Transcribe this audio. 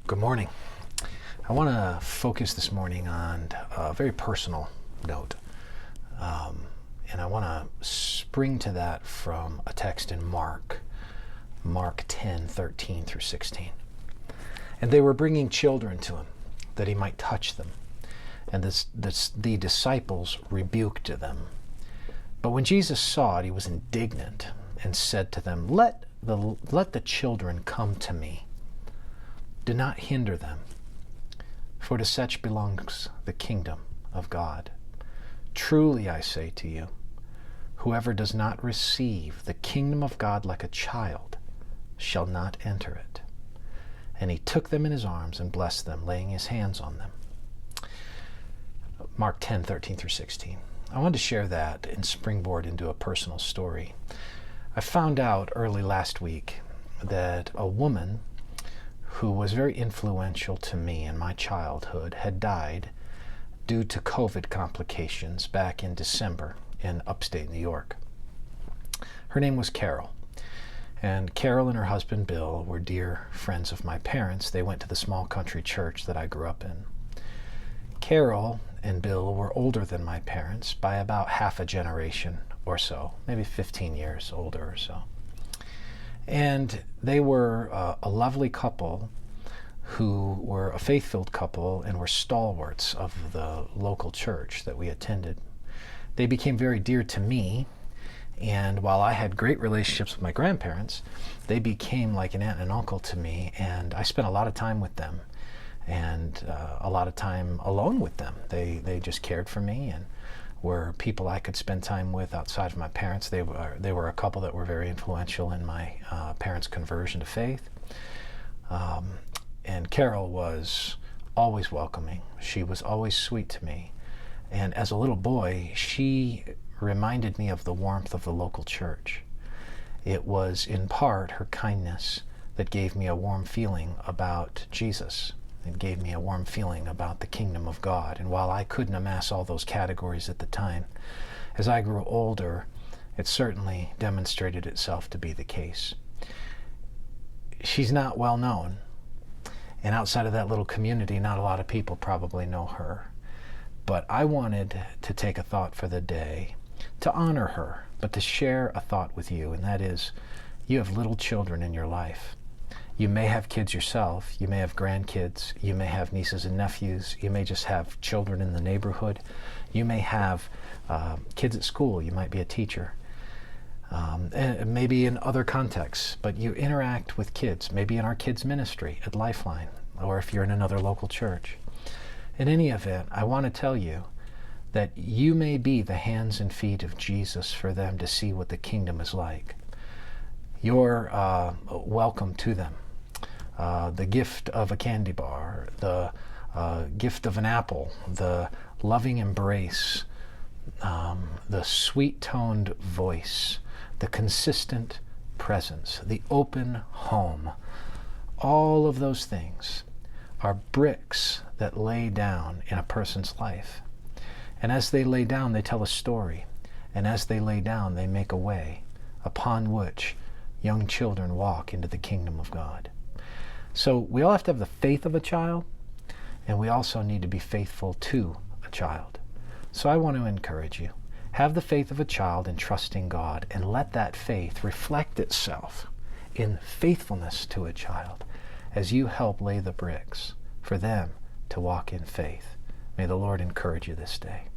Good morning. I want to focus this morning on a very personal note. And I want to spring to that from a text in Mark 10:13 through 16. And they were bringing children to him, that he might touch them. And the disciples rebuked them. But when Jesus saw it, he was indignant and said to them, Let the children come to me. Do not hinder them, for to such belongs the kingdom of God. Truly I say to you, whoever does not receive the kingdom of God like a child shall not enter it. And he took them in his arms and blessed them, laying his hands on them. Mark 10:13 through 16. I wanted to share that and springboard into a personal story. I found out early last week that a woman who was very influential to me in my childhood had died due to COVID complications back in December in upstate New York. Her name was Carole. And Carole and her husband Bill were dear friends of my parents. They went to the small country church that I grew up in. Carole and Bill were older than my parents by about half a generation or so, maybe 15 years older or so. And they were a lovely couple who were a faith-filled couple and were stalwarts of the local church that we attended. They became very dear to me, and while I had great relationships with my grandparents, they became like an aunt and uncle to me, and I spent a lot of time with them and a lot of time alone with them. They just cared for me and were people I could spend time with outside of my parents. They were a couple that were very influential in my parents' conversion to faith. And Carole was always welcoming. She was always sweet to me. And as a little boy, she reminded me of the warmth of the local church. It was in part her kindness that gave me a warm feeling about Jesus. It gave me a warm feeling about the kingdom of God. And while I couldn't amass all those categories at the time, as I grew older, it certainly demonstrated itself to be the case. She's not well known. And outside of that little community, not a lot of people probably know her. But I wanted to take a thought for the day to honor her, but to share a thought with you, and that is, you have little children in your life. You may have kids yourself, you may have grandkids, you may have nieces and nephews, you may just have children in the neighborhood, you may have kids at school, you might be a teacher, and maybe in other contexts, but you interact with kids, maybe in our kids' ministry at Lifeline, or if you're in another local church. In any event, I want to tell you that you may be the hands and feet of Jesus for them to see what the kingdom is like. You're welcome to them. The gift of a candy bar, the gift of an apple, the loving embrace, the sweet-toned voice, the consistent presence, the open home. All of those things are bricks that lay down in a person's life. And as they lay down, they tell a story. And as they lay down, they make a way upon which young children walk into the kingdom of God. So we all have to have the faith of a child, and we also need to be faithful to a child. So I want to encourage you. Have the faith of a child in trusting God, and let that faith reflect itself in faithfulness to a child as you help lay the bricks for them to walk in faith. May the Lord encourage you this day.